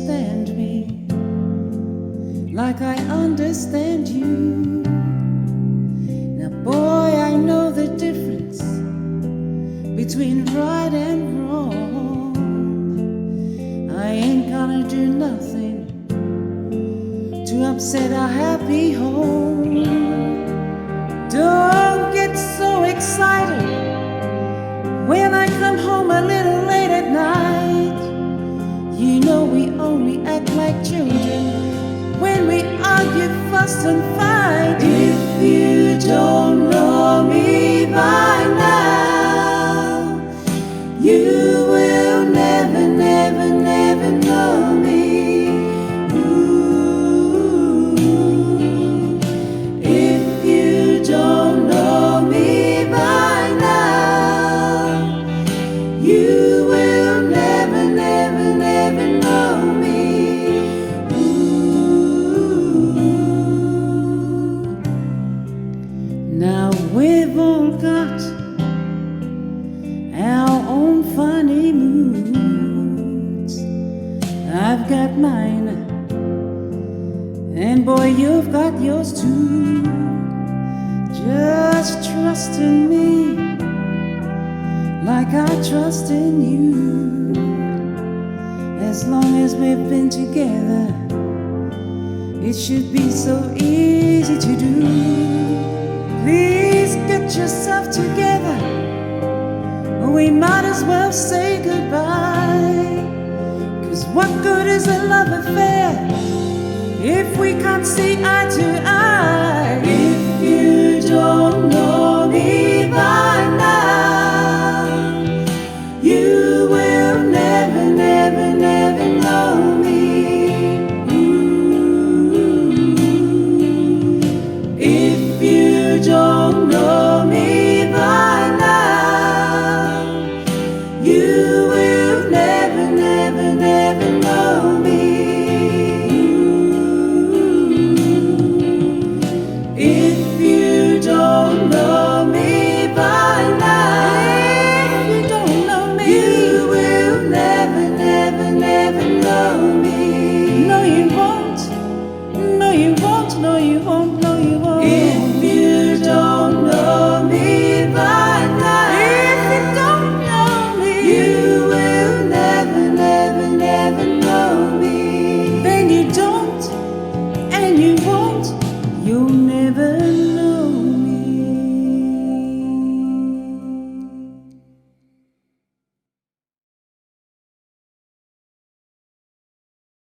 understand me like I understand you. Now, boy, I know the difference between right and wrong. I ain't gonna do nothing to upset our happy home. Don't get so excited when I come home a little late at night. You know we only act like children when we argue, fuss and fight. If you don't know me by now, you will never, never, never know me. Ooh. If you don't know me by now, you will never, never, never know me. Ooh. Now we've all got our own funny moods. I've got mine, and boy, you've got yours too. Just trust in me like I trust in you. As long as we've been together, it should be so easy to do. Please get yourself together, we might as well say goodbye. 'Cause what good is a love affair if we can't see eye to eye? If you don't know me by now, you will never, never, never know me. Ooh. If you don't know me by now, you will never, never, never know me. If you don't know me by now, if you don't know me, you will never, never, never know me. No, you won't. No, you won't. No, you won't. No, you won't. If you don't know me by now, if you don't know me, you will never, never, never know me. Then you don't, and you won't. You'll never